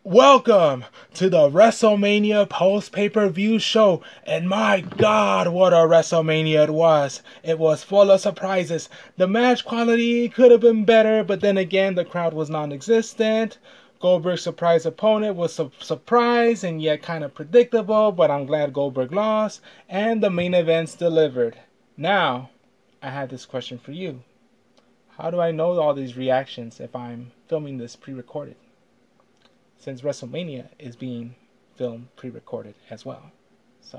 Welcome to the Wrestlemania post-pay-per-view show, and my God, what a Wrestlemania it was. It was full of surprises. The match quality could have been better, but then again, the crowd was non-existent. Goldberg's surprise opponent was a surprise and yet kind of predictable, but I'm glad Goldberg lost, and the main events delivered. Now, I had this question for you. How do I know all these reactions if I'm filming this pre-recorded? Since Wrestlemania is being filmed pre-recorded as well. So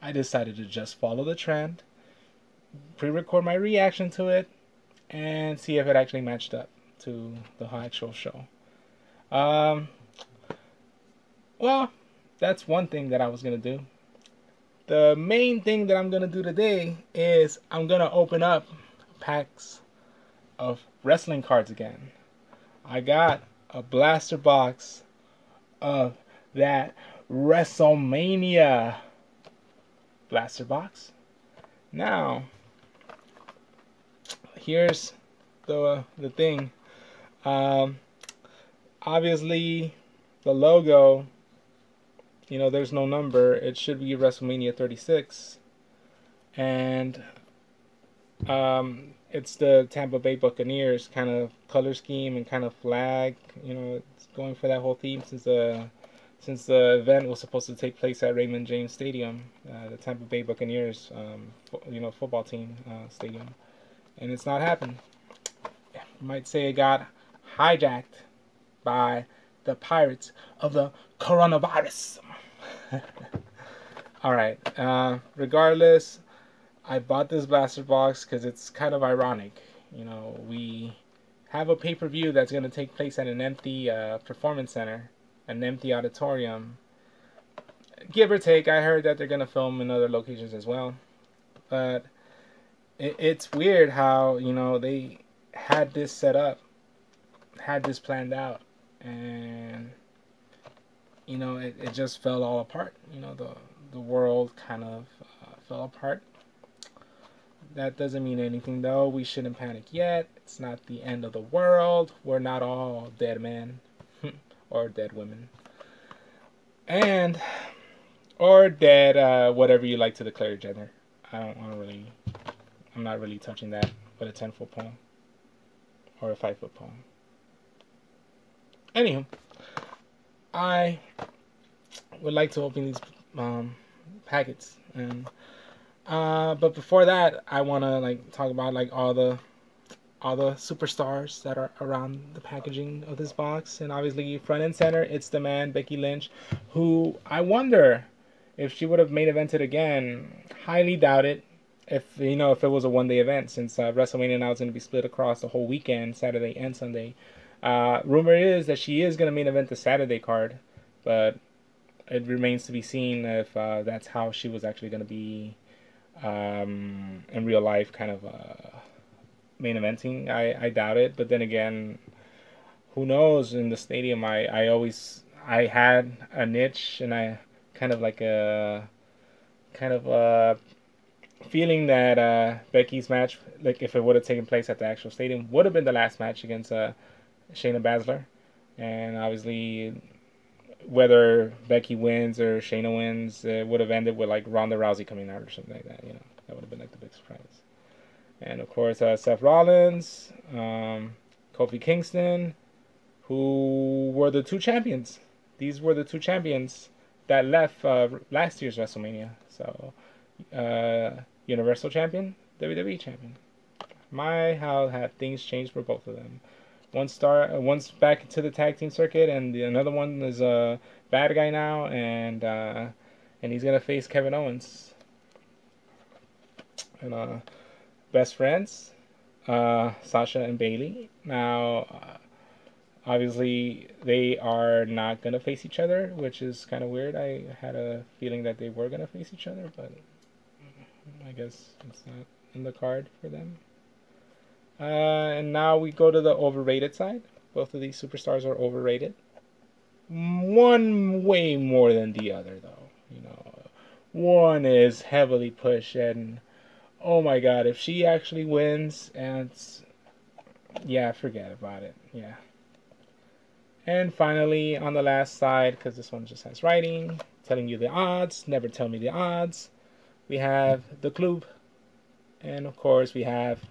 I decided to just follow the trend, pre-record my reaction to it, and see if it actually matched up to the actual show. Well, that's one thing that I was going to do. The main thing that I'm going to do today is I'm going to open up packs of wrestling cards again. I got a blaster box of that Wrestlemania blaster box. Now, here's the thing. Obviously, the logo, there's no number. It should be WrestleMania 36, and it's the Tampa Bay Buccaneers kind of color scheme and kind of flag. It's going for that whole theme since the event was supposed to take place at Raymond James Stadium, the Tampa Bay Buccaneers, football team stadium, and it's not happened. You might say it got hijacked by the pirates of the coronavirus. All right. Regardless, I bought this blaster box because it's kind of ironic. We have a pay-per-view that's going to take place at an empty performance center, an empty auditorium. Give or take, I heard that they're going to film in other locations as well. But it's weird how, they had this set up, had this planned out, and, it just fell all apart. The world kind of fell apart. That doesn't mean anything, though. We shouldn't panic yet. It's not the end of the world. We're not all dead men or dead women, or dead whatever you like to declare your gender. I'm not really touching that with a 10-foot pole or a 5-foot pole. Anywho, I would like to open these packets, and but before that, I want to talk about all the superstars that are around the packaging of this box. And obviously, front and center, it's the man Becky Lynch, who I wonder if she would have main evented again. Highly doubt it. If it was a one-day event, since WrestleMania now is going to be split across the whole weekend, Saturday and Sunday. Rumor is that she is going to main event the Saturday card, but it remains to be seen if that's how she was actually going to be in real life, kind of main eventing. I doubt it, but then again, who knows? In the stadium, I had a niche, and I kind of feeling that Becky's match, if it would have taken place at the actual stadium, would have been the last match against Shayna Baszler. And obviously, whether Becky wins or Shayna wins, it would have ended with Ronda Rousey coming out or something like that. That would have been the big surprise. And of course, Seth Rollins, Kofi Kingston, who were the two champions. These were the two champions that left last year's WrestleMania. So, Universal Champion, WWE Champion. How have things changed for both of them? One's back into the tag team circuit, and another one is a bad guy now, and he's gonna face Kevin Owens. And best friends, Sasha and Bayley. Now, obviously, they are not gonna face each other, which is kind of weird. I had a feeling that they were gonna face each other, but I guess it's not in the card for them. And now we go to the overrated side. Both of these superstars are overrated. One way more than the other, though. One is heavily pushed, and oh my God, if she actually wins, and yeah, forget about it. Yeah. And finally, on the last side, because this one just has writing, telling you the odds, never tell me the odds, we have the club. And of course, we have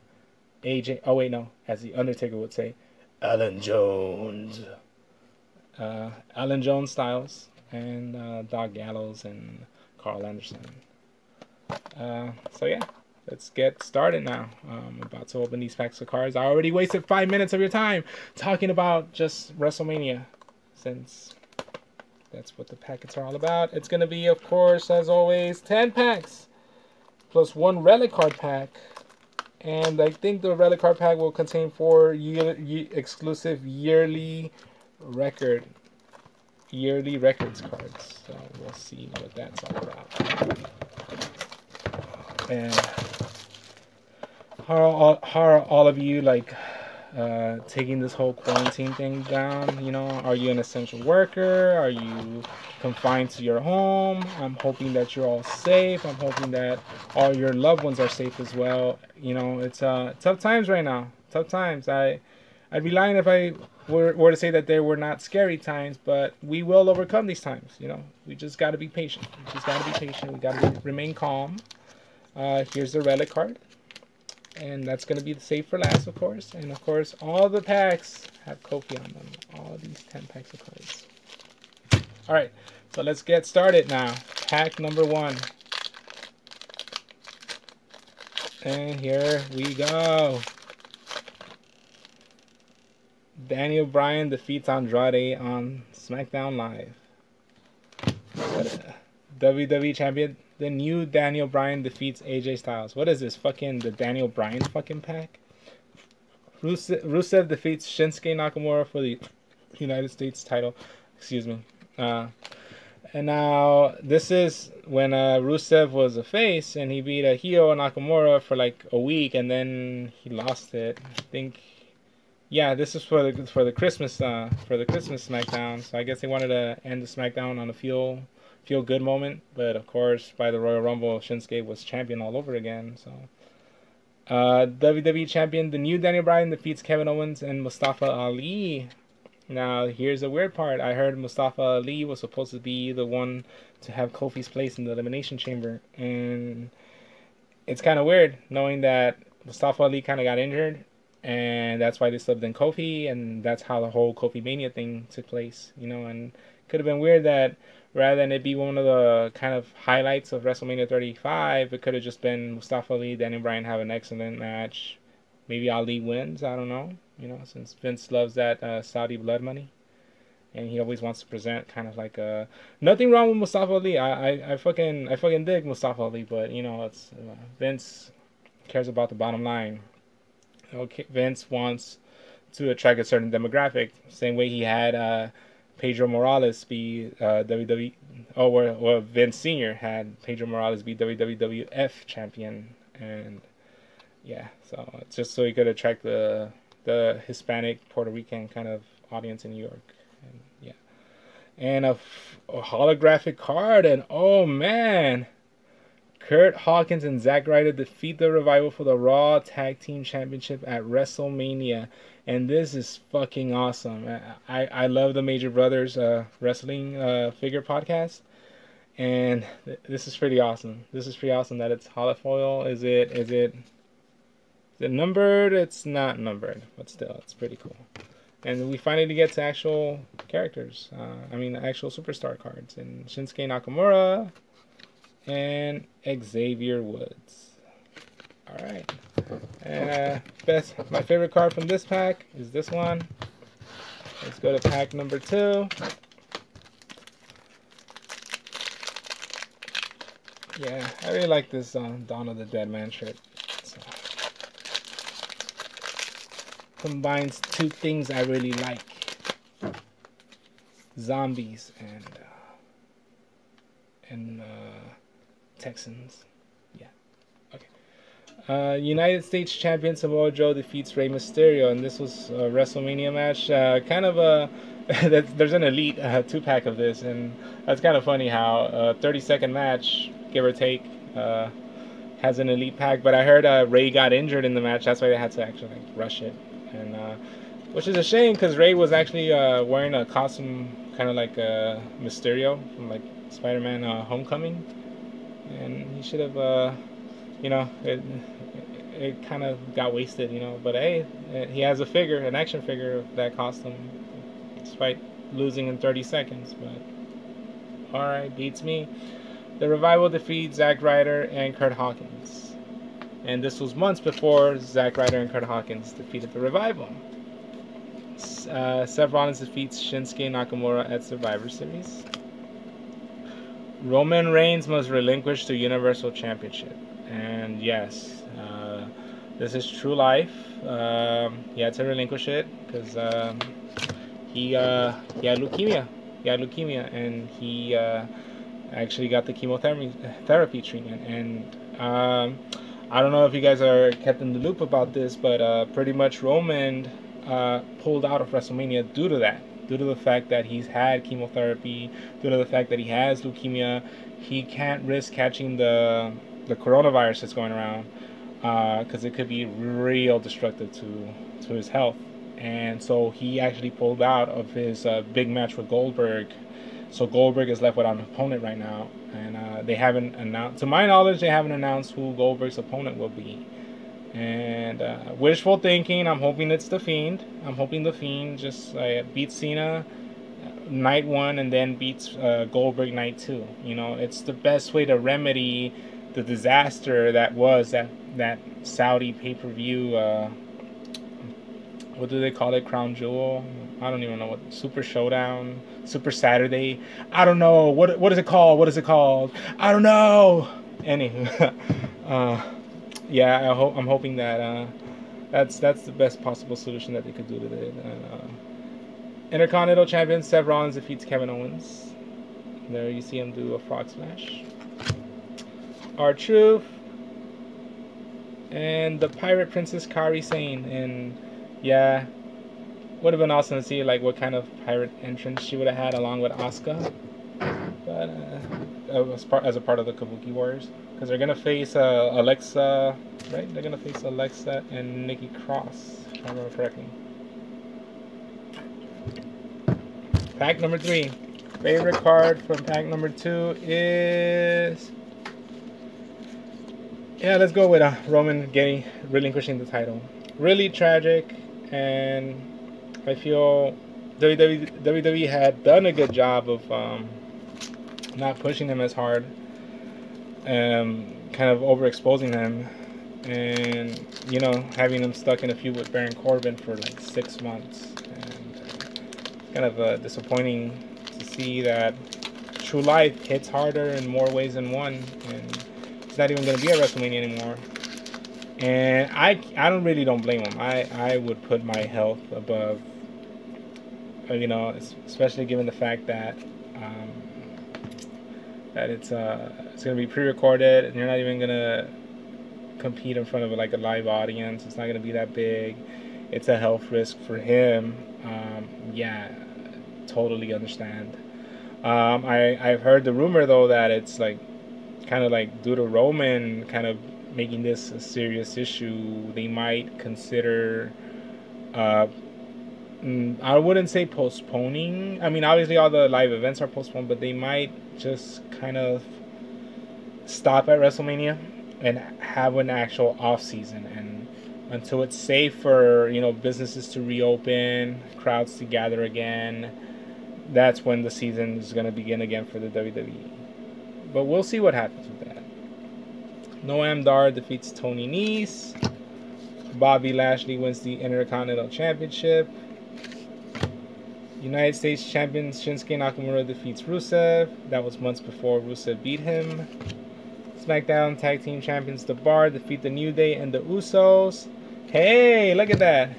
AJ. Oh, wait, no. As the Undertaker would say, Alan Jones. Alan Jones Styles. And Doc Gallows and Carl Anderson. So, yeah. Let's get started now. I'm about to open these packs of cards. I already wasted 5 minutes of your time talking about just WrestleMania, since that's what the packets are all about. It's going to be, of course, as always, 10 packs plus 1 relic card pack. And I think the relic card pack will contain 4 exclusive yearly records cards. So we'll see what that's all about. And how are all of you like taking this whole quarantine thing down? You know, are you an essential worker? Are you confined to your home? I'm hoping that you're all safe. I'm hoping that all your loved ones are safe as well. You know, it's tough times right now. Tough times. I'd be lying if I were to say that they were not scary times, but we will overcome these times. You know, we just got to be patient. We got to remain calm. Here's the relic card. And that's going to be the save for last, of course. And, of course, all the packs have Kofi on them. All these 10 packs of cards. All right. So let's get started now. Pack number 1. And here we go. Daniel Bryan defeats Andrade on SmackDown Live. WWE Champion. The new Daniel Bryan defeats AJ Styles. What is this? Fucking the Daniel Bryan fucking pack? Rusev defeats Shinsuke Nakamura for the United States title. Excuse me. And now this is when Rusev was a face and he beat a heel Nakamura for like a week and then he lost it. I think. Yeah, this is for the Christmas SmackDown. So I guess they wanted to end the SmackDown on a feel good moment, but of course by the Royal Rumble Shinsuke was champion all over again. So WWE Champion, the new Daniel Bryan defeats Kevin Owens and Mustafa Ali. Now here's the weird part. I heard Mustafa Ali was supposed to be the one to have Kofi's place in the Elimination Chamber, and it's kind of weird knowing that Mustafa Ali kind of got injured, and that's why they subbed in Kofi, and that's how the whole Kofi Mania thing took place, you know. And could have been weird that rather than it be one of the kind of highlights of WrestleMania 35, it could have just been Mustafa Ali, Daniel Bryan have an excellent match. Maybe Ali wins, I don't know, you know, since Vince loves that Saudi blood money. And he always wants to present kind of like nothing wrong with Mustafa Ali. I fucking dig Mustafa Ali, but you know, it's Vince cares about the bottom line. Okay, Vince wants to attract a certain demographic, same way he had Pedro Morales be WWE, or Vince Sr. had Pedro Morales be WWF champion, and yeah, so it's just so he could attract the Hispanic Puerto Rican kind of audience in New York, and yeah, and a holographic card, and oh man, Kurt Hawkins and Zack Ryder defeat the Revival for the Raw Tag Team Championship at WrestleMania. And this is fucking awesome. I love the Major Brothers wrestling figure podcast. And this is pretty awesome. This is pretty awesome that it's holofoil. Is it numbered? It's not numbered. But still, it's pretty cool. And we finally get to actual characters. Actual superstar cards. And Shinsuke Nakamura and Xavier Woods. All right, and my favorite card from this pack is this one. Let's go to pack number 2. Yeah, I really like this Dawn of the Dead Man shirt. So, combines 2 things I really like: zombies and Texans. United States Champion Samoa Joe defeats Rey Mysterio, and this was a WrestleMania match. There's an Elite 2-pack of this, and that's kind of funny how a 30-second match, give or take, has an Elite pack. But I heard Rey got injured in the match, that's why they had to actually rush it. And which is a shame because Ray was actually wearing a costume kind of like Mysterio from like Spider-Man Homecoming, and he should have, you know, it kind of got wasted, you know. But hey, he has a figure, an action figure of that costume, despite losing in 30 seconds. But all right, beats me. The Revival defeats Zack Ryder and Kurt Hawkins, and this was months before Zack Ryder and Kurt Hawkins defeated the Revival. Seth Rollins defeats Shinsuke Nakamura at Survivor Series. Roman Reigns must relinquish the Universal Championship. And yes, this is true life. He had to relinquish it because he had leukemia. He had leukemia, and he actually got the chemotherapy treatment. And I don't know if you guys are kept in the loop about this, but pretty much Roman pulled out of WrestleMania due to that. Due to the fact that he's had chemotherapy, due to the fact that he has leukemia, he can't risk catching the coronavirus that's going around because it could be real destructive to his health. And so he actually pulled out of his big match with Goldberg. So Goldberg is left without an opponent right now, and they haven't announced. To my knowledge, they haven't announced who Goldberg's opponent will be. And wishful thinking, I'm hoping it's The Fiend. I'm hoping The Fiend just beats Cena night 1 and then beats Goldberg night 2. You know, it's the best way to remedy the disaster that was that Saudi pay-per-view. What do they call it? Crown Jewel? I don't even know what. Super Showdown? Super Saturday? I don't know. What is it called? What is it called? I don't know. Anywho. Yeah, I'm hoping that that's the best possible solution that they could do to it. Intercontinental Champion Seth Rollins defeats Kevin Owens. There you see him do a frog splash. R-Truth and the Pirate Princess Kairi Sane. And yeah, would have been awesome to see like what kind of pirate entrance she would have had along with Asuka. But as a part of the Kabuki Warriors. Because they're going to face Alexa, right? They're going to face Alexa and Nikki Cross, if I remember correctly. Pack number 3. Favorite card from pack number 2 is... Yeah, let's go with Roman relinquishing the title. Really tragic, and I feel WWE had done a good job of not pushing him as hard. Kind of overexposing him, and you know, having him stuck in a feud with Baron Corbin for like 6 months, and kind of disappointing to see that true life hits harder in more ways than one, and he's not even going to be at WrestleMania anymore. And I don't blame him. I would put my health above, you know, especially given the fact that that it's going to be pre-recorded, and you're not even going to compete in front of like a live audience. It's not going to be that big. It's a health risk for him. Yeah, totally understand. I've heard the rumor though that it's like kind of like due to Roman kind of making this a serious issue, they might consider I wouldn't say postponing. I mean, obviously all the live events are postponed, but they might just kind of stop at WrestleMania and have an actual off season, and until it's safe for, you know, businesses to reopen, crowds to gather again, that's when the season is going to begin again for the WWE. But we'll see what happens with that. Noam Dar defeats Tony Nese. Bobby Lashley wins the Intercontinental Championship. United States Champion Shinsuke Nakamura defeats Rusev. That was months before Rusev beat him. SmackDown Tag Team Champions The Bar defeat the New Day and the Usos. Hey, look at that!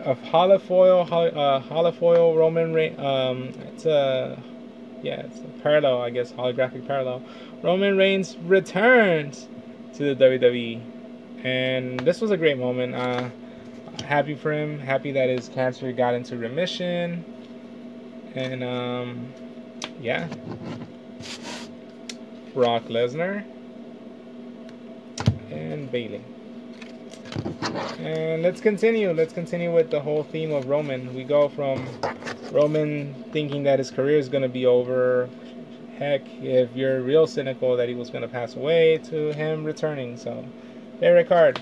A holofoil Roman Reigns. It's a parallel, I guess, holographic parallel. Roman Reigns returns to the WWE, and this was a great moment. Happy for him. Happy that his cancer got into remission. And yeah. Brock Lesnar and Bayley. And let's continue. Let's continue with the whole theme of Roman. We go from Roman thinking that his career is going to be over. Heck, if you're real cynical that he was going to pass away, to him returning. So, favorite card.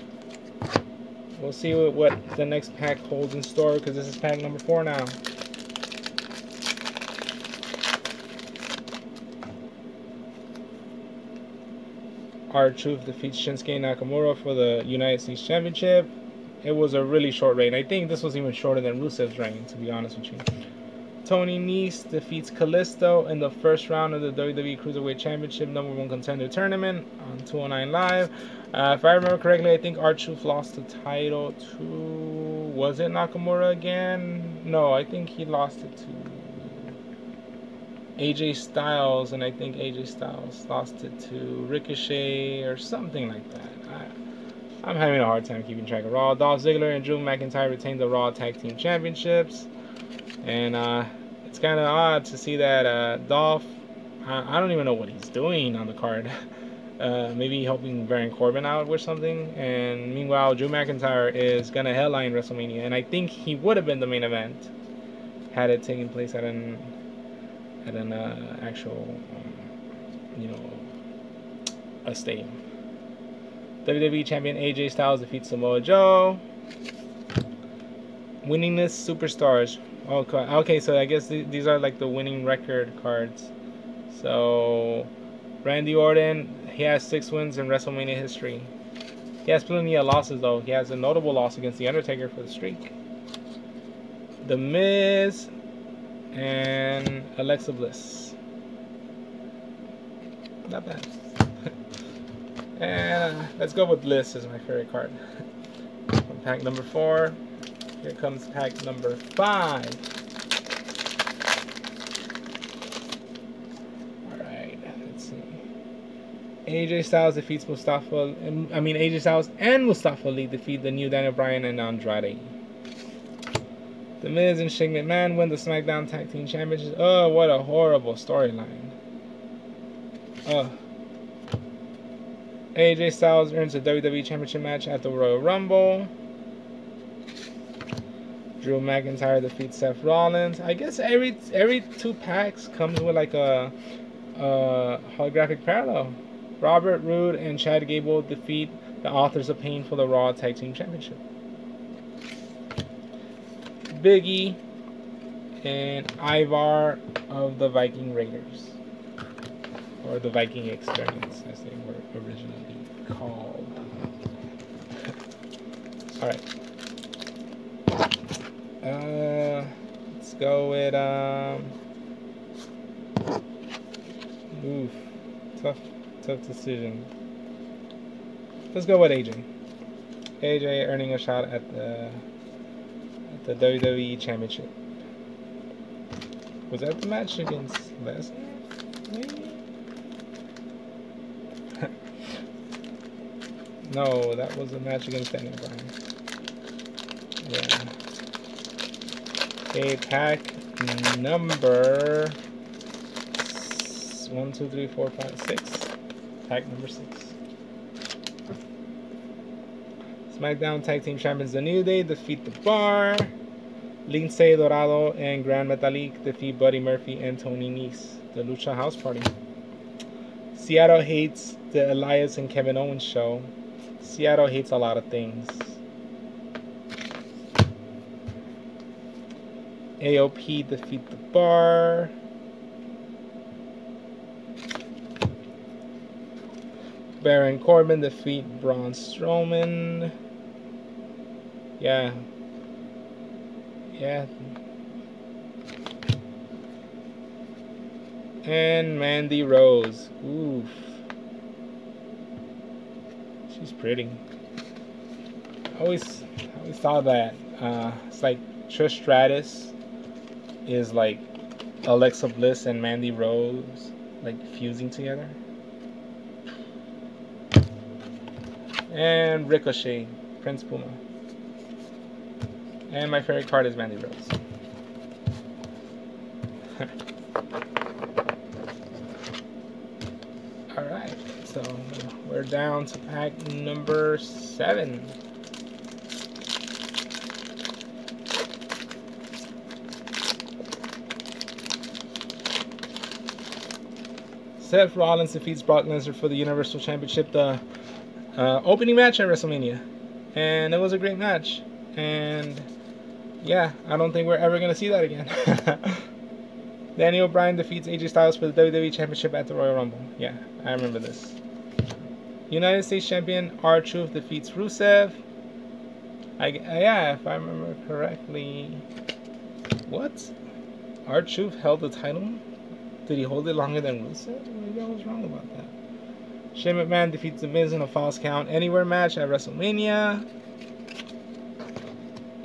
We'll see what the next pack holds in store, because this is pack number 4 now. R-Truth defeats Shinsuke Nakamura for the United States Championship. It was a really short reign. I think this was even shorter than Rusev's reign, to be honest with you. Tony Nese defeats Kalisto in the first round of the WWE Cruiserweight Championship #1 Contender Tournament on 209 Live. If I remember correctly, I think R-Truth lost the title to... Was it Nakamura again? No, I think he lost it to AJ Styles, and I think AJ Styles lost it to Ricochet or something like that. I'm having a hard time keeping track of Raw. Dolph Ziggler and Drew McIntyre retained the Raw Tag Team Championships. And it's kind of odd to see that Dolph, I don't even know what he's doing on the card. Maybe helping Baron Corbin out with something. And meanwhile, Drew McIntyre is going to headline WrestleMania. And I think he would have been the main event had it taken place at an actual, a stadium. WWE Champion AJ Styles defeats Samoa Joe. Winningest Superstars. Okay, so I guess these are like the winning record cards. So, Randy Orton, he has 6 wins in WrestleMania history. He has plenty of losses though. He has a notable loss against The Undertaker for the streak. The Miz and Alexa Bliss. Not bad. And let's go with Bliss as my favorite card. From pack number 4. Here comes pack number 5. Alright, let's see. AJ Styles defeats AJ Styles and Mustafa Ali defeat the New Daniel Bryan and Andrade. The Miz and Shane McMahon win the SmackDown Tag Team Championships. Oh, what a horrible storyline. AJ Styles earns a WWE Championship match at the Royal Rumble. Drew McIntyre defeats Seth Rollins. I guess every 2 packs comes with like a holographic parallel. Robert Roode and Chad Gable defeat the Authors of Pain for the Raw Tag Team Championship. Big E and Ivar of the Viking Raiders, or the Viking Experience as they were originally called. Alright. Let's go with tough decision. Let's go with AJ. AJ earning a shot at the WWE Championship. Was that the match against Lesnar? Maybe? No, that was a match against Daniel Bryan. Yeah. Okay, pack number 1, 2, 3, 4, 5, 6. Pack number 6. SmackDown Tag Team Champions The New Day defeat The Bar. Lince Dorado and Gran Metalik defeat Buddy Murphy and Tony Nese. The Lucha House Party. Seattle hates the Elias and Kevin Owens show. Seattle hates a lot of things. AOP defeat The Bar. Baron Corbin defeat Braun Strowman. Yeah. And Mandy Rose. Oof. She's pretty. I always thought that it's like Trish Stratus is like Alexa Bliss and Mandy Rose like fusing together. And Ricochet, Prince Puma. And my favorite card is Mandy Rose. Alright, so we're down to pack number 7. Seth Rollins defeats Brock Lesnar for the Universal Championship, the opening match at WrestleMania. And it was a great match. And yeah, I don't think we're ever going to see that again. Daniel Bryan defeats AJ Styles for the WWE Championship at the Royal Rumble. Yeah, I remember this. United States Champion R-Truth defeats Rusev. Yeah, if I remember correctly. What? R-Truth held the title? Did he hold it longer than Rusev? Maybe I was wrong about that. Shane McMahon defeats The Miz in a Falls Count Anywhere match at WrestleMania.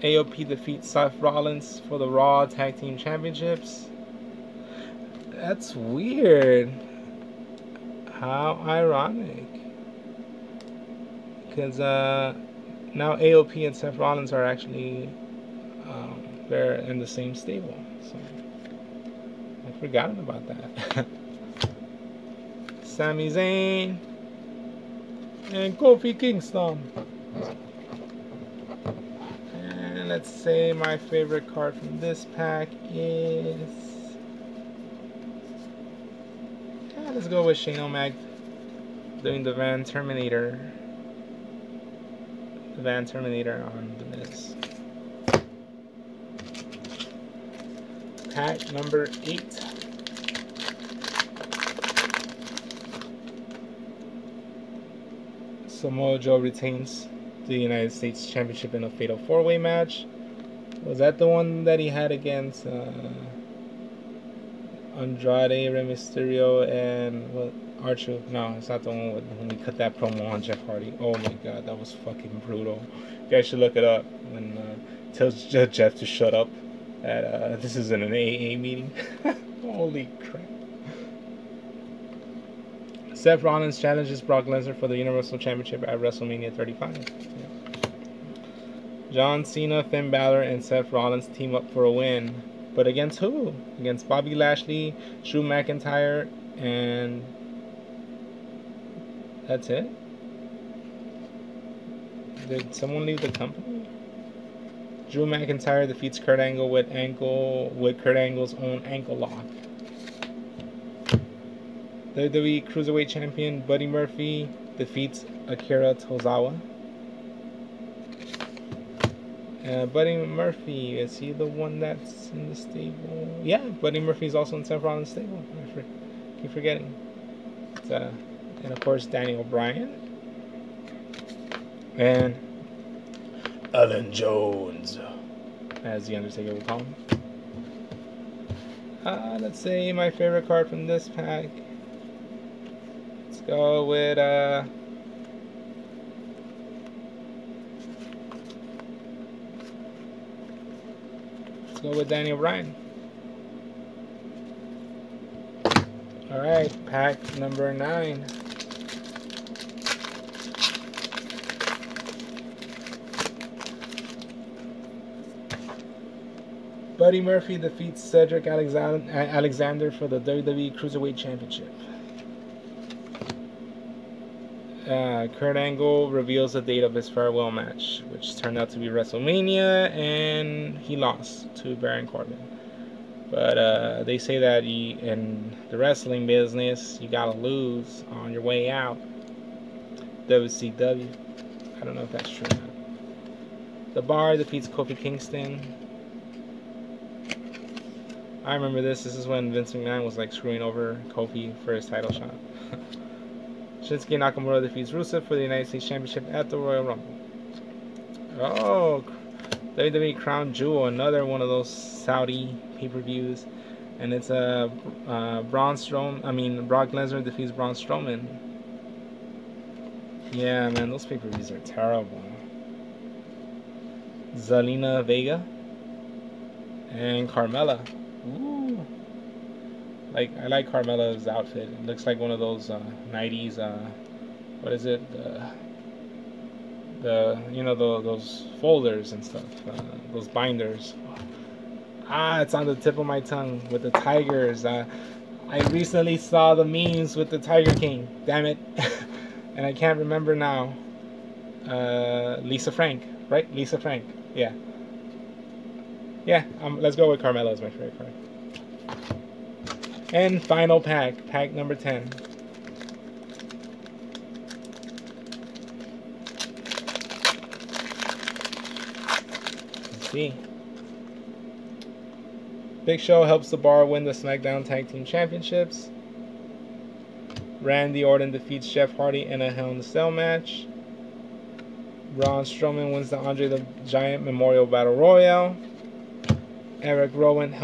AOP defeats Seth Rollins for the Raw Tag Team Championships. That's weird. How ironic. Because now AOP and Seth Rollins are actually they're in the same stable. So I forgot about that. Sami Zayn and Kofi Kingston. And let's say my favorite card from this pack is... yeah, let's go with Shane O'Mac doing the Van Terminator. The Van Terminator on The Miz. Pack number 8. Samoa Joe retains the United States Championship in a Fatal 4-Way match. Was that the one that he had against Andrade, Rey Mysterio, and what? R-Truth? No, it's not the one when he cut that promo on Jeff Hardy. Oh my god, that was fucking brutal. You guys should look it up. When tells Jeff to shut up. This is in an AA meeting. Holy crap. Seth Rollins challenges Brock Lesnar for the Universal Championship at WrestleMania 35. Yeah. John Cena, Finn Balor, and Seth Rollins team up for a win. But against who? Against Bobby Lashley, Drew McIntyre, and that's it? Did someone leave the company? Drew McIntyre defeats Kurt Angle with Kurt Angle's own ankle lock. WWE Cruiserweight Champion Buddy Murphy defeats Akira Tozawa. Buddy Murphy, is he the one that's in the stable? Yeah, Buddy Murphy is also in Seth Rollins' stable. I keep forgetting. And of course, Daniel Bryan. And Alan Jones, as the Undertaker would call him. Let's say my favorite card from this pack. Let's go with Daniel Bryan. Alright, pack number 9. Buddy Murphy defeats Cedric Alexander for the WWE Cruiserweight Championship. Kurt Angle reveals the date of his farewell match, which turned out to be WrestleMania, and he lost to Baron Corbin. But they say that in the wrestling business, you gotta lose on your way out. WCW. I don't know if that's true or not. The Bar defeats Kofi Kingston. I remember this. This is when Vince McMahon was like screwing over Kofi for his title shot. Shinsuke Nakamura defeats Rusev for the United States Championship at the Royal Rumble. Oh, WWE Crown Jewel, another one of those Saudi pay-per-views, and it's Brock Lesnar defeats Braun Strowman. Yeah, man, those pay-per-views are terrible. Zelina Vega and Carmella. Ooh. I like Carmella's outfit. It looks like one of those 90s what is it? Those folders and stuff, those binders. It's on the tip of my tongue with the tigers. I recently saw the memes with the Tiger King. Damn it. And I can't remember now. Lisa Frank, right? Lisa Frank. Yeah. Yeah, let's go with Carmella as my favorite card. And final pack, pack number 10. Let's see. Big Show helps the Bar win the SmackDown Tag Team Championships. Randy Orton defeats Jeff Hardy in a Hell in a Cell match. Braun Strowman wins the Andre the Giant Memorial Battle Royale. Eric Rowan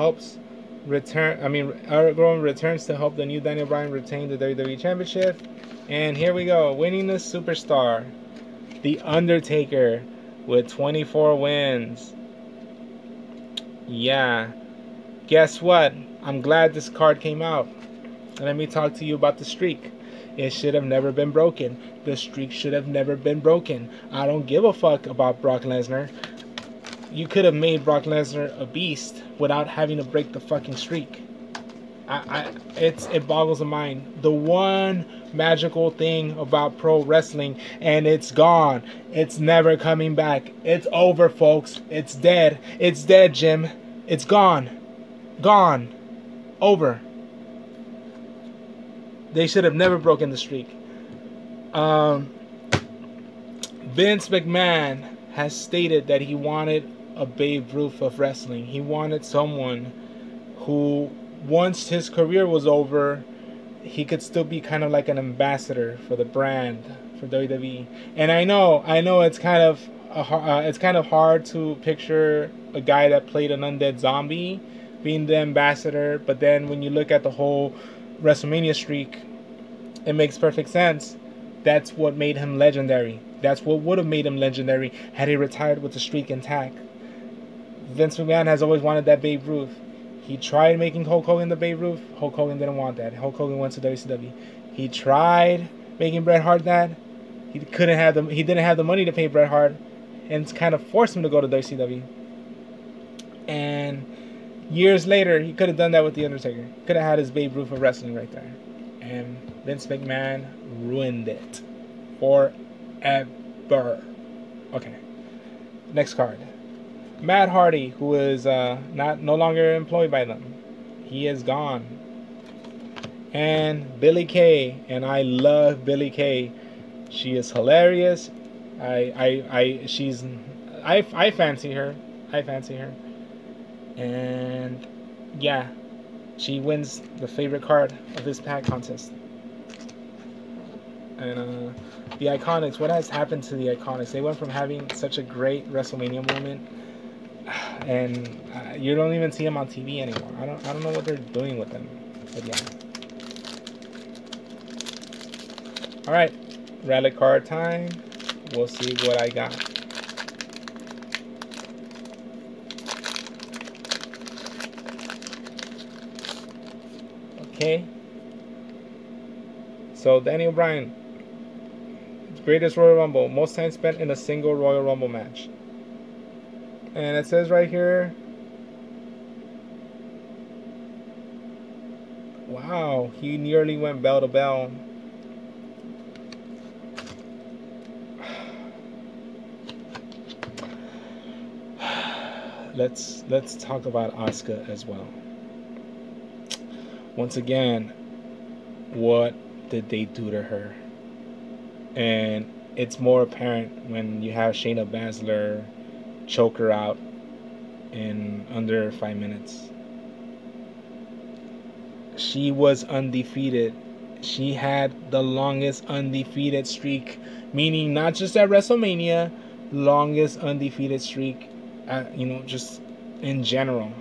returns to help the new Daniel Bryan retain the WWE Championship. And here we go, winning the Superstar, The Undertaker, with 24 wins. Yeah. Guess what? I'm glad this card came out. Let me talk to you about the streak. It should have never been broken. The streak should have never been broken. I don't give a fuck about Brock Lesnar. You could have made Brock Lesnar a beast without having to break the fucking streak. It boggles the mind. The one magical thing about pro wrestling, and it's gone. It's never coming back. It's over, folks. It's dead. It's dead, Jim. It's gone. Gone. Over. They should have never broken the streak. Vince McMahon has stated that he wanted a Babe Ruth of wrestling. He wanted someone who, once his career was over, he could still be kind of like an ambassador for the brand, for WWE. And I know it's kind of hard to picture a guy that played an undead zombie being the ambassador, but then when you look at the whole WrestleMania streak, it makes perfect sense. That's what made him legendary. That's what would have made him legendary had he retired with the streak intact. Vince McMahon has always wanted that Babe Ruth. He tried making Hulk Hogan the Babe Ruth. Hulk Hogan didn't want that. Hulk Hogan went to WCW. He tried making Bret Hart that. He didn't have the money to pay Bret Hart, and it's kind of forced him to go to WCW. And years later, he could have done that with The Undertaker. Could have had his Babe Ruth of wrestling right there. And Vince McMahon ruined it. Forever. Okay. Next card. Matt Hardy, who is no longer employed by them. He is gone. And Billie Kay. And I love Billie Kay. She is hilarious. I fancy her. I fancy her. And yeah, she wins the favorite card of this pack contest. And the Iconics, what has happened to the Iconics? They went from having such a great WrestleMania moment, and you don't even see them on TV anymore. I don't know what they're doing with them. But yeah. All right, relic card time. We'll see what I got. Okay. So Daniel Bryan, greatest Royal Rumble, most time spent in a single Royal Rumble match. And it says right here, wow, he nearly went bell to bell. Let's talk about Asuka as well. Once again, what did they do to her? And it's more apparent when you have Shayna Baszler choke her out in under 5 minutes. She was undefeated. She had the longest undefeated streak, meaning not just at WrestleMania, longest undefeated streak, just in general.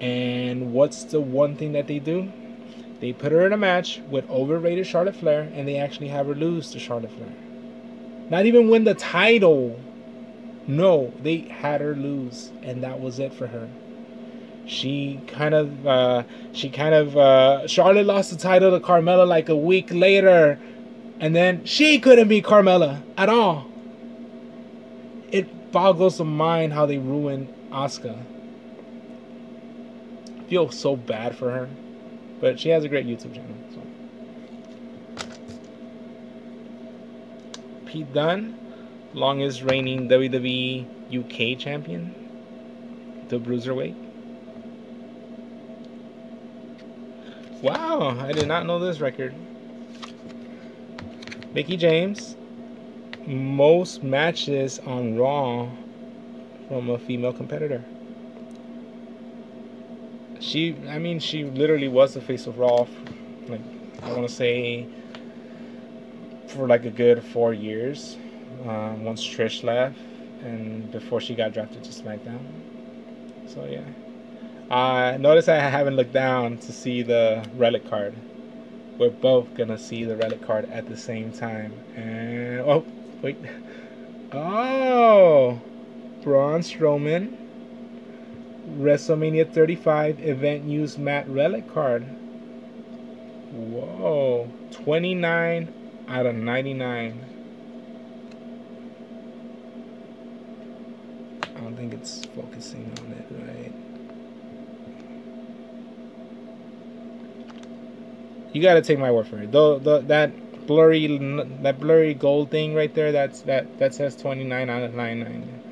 And what's the one thing that they do? They put her in a match with overrated Charlotte Flair, and they actually have her lose to Charlotte Flair. Not even win the title. No, they had her lose, and that was it for her. Charlotte lost the title to Carmella like a week later, and then she couldn't beat Carmella at all. It boggles the mind how they ruined Asuka. I feel so bad for her. But she has a great YouTube channel. So. Pete Dunne, longest reigning WWE UK champion, the Bruiserweight. Wow, I did not know this record. Mickie James, most matches on Raw from a female competitor. She literally was the face of Raw. Like, I want to say for like a good 4 years. Once Trish left, and before she got drafted to SmackDown. So yeah. Notice I haven't looked down to see the relic card. We're both gonna see the relic card at the same time. And oh, wait. Oh, Braun Strowman, WrestleMania 35 event used Matt relic card. Whoa, 29 out of 99. I don't think it's focusing on it right. You gotta take my word for it. Though that blurry gold thing right there, that says 29 out of 99.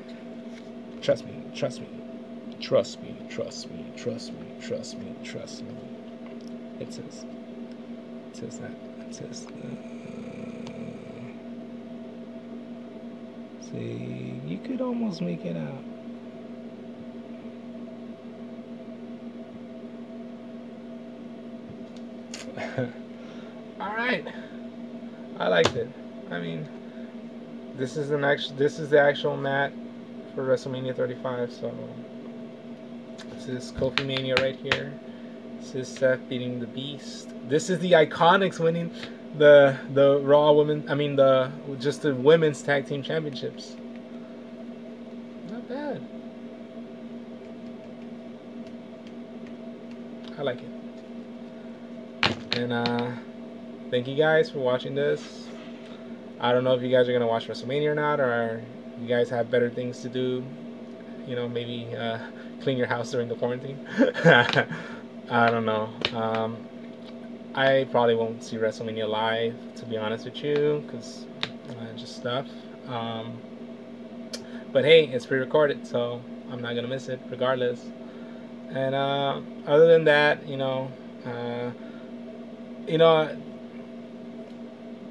Trust me, trust me, trust me, trust me, trust me, trust me, trust me. It says that. It says. See, you could almost make it out. All right, I liked it. I mean, this is the actual mat for WrestleMania 35. So this is Kofi Mania right here. This is Seth beating the Beast. This is the Iconics winning the Raw women. I mean the women's tag team championships. Not bad. I like it. And thank you guys for watching this. I don't know if you guys are gonna watch WrestleMania or not, or you guys have better things to do. You know, maybe clean your house during the quarantine. I don't know. I probably won't see WrestleMania live, to be honest with you, because just stuff. But hey, it's pre-recorded, so I'm not gonna miss it regardless. And other than that,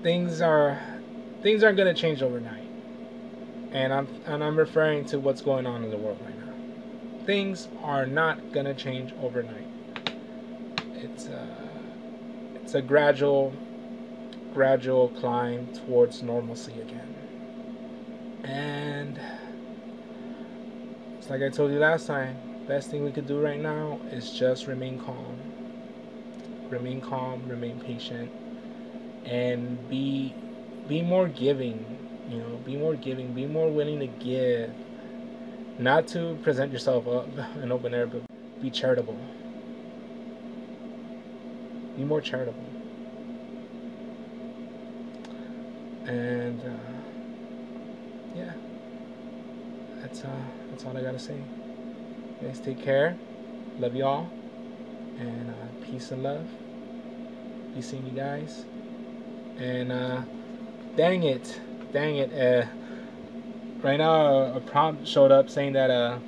things aren't gonna change overnight, and I'm referring to what's going on in the world right now. Things are not gonna change overnight. It's a gradual climb towards normalcy again, and it's like I told you last time. Best thing we could do right now is just remain calm, remain patient, and be more giving. Be more giving, be more willing to give. Not to present yourself up in open air, but be charitable. Be more charitable. And yeah, that's all I gotta say. You guys take care. Love y'all, and peace and love. Be seeing you guys. And dang it. Right now a prompt showed up saying that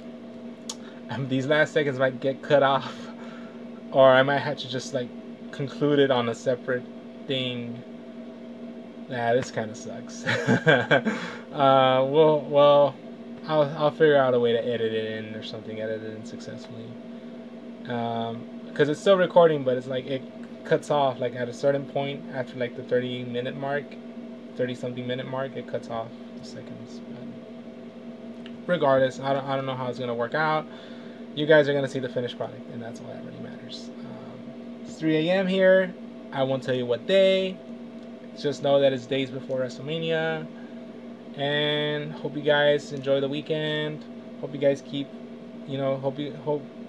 these last seconds might get cut off, or I might have to just like conclude it on a separate thing. Nah, this kind of sucks. Well, I'll figure out a way to edit it in or something, edit it in successfully. Because it's still recording, but it's like it cuts off like at a certain point after like the 30-minute mark, 30-something minute mark, it cuts off the seconds. But regardless, I don't know how it's gonna work out. You guys are gonna see the finished product, and that's all that really matters. It's 3 a.m. here. I won't tell you what day. Just know that it's days before WrestleMania, and hope you guys enjoy the weekend. Hope you guys keep, hope you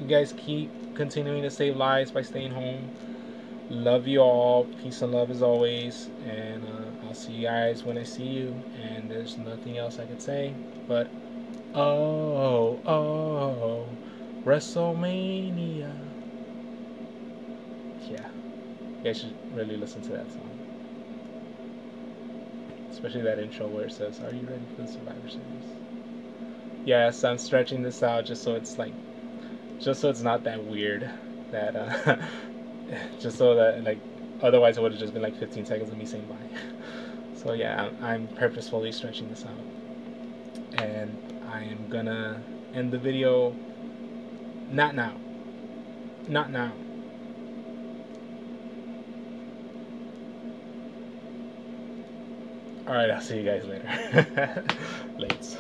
guys keep continuing to save lives by staying home. Love you all. Peace and love as always, and I'll see you guys when I see you. And there's nothing else I could say, but oh, WrestleMania. Yeah, you guys should really listen to that song. Especially that intro where it says, "Are you ready for the Survivor Series?" Yes, I'm stretching this out just so it's not that weird. That just so that like otherwise it would have just been like 15 seconds of me saying bye. So yeah, I'm purposefully stretching this out, and I am gonna end the video. Not now. Not now. All right, I'll see you guys later. Lates.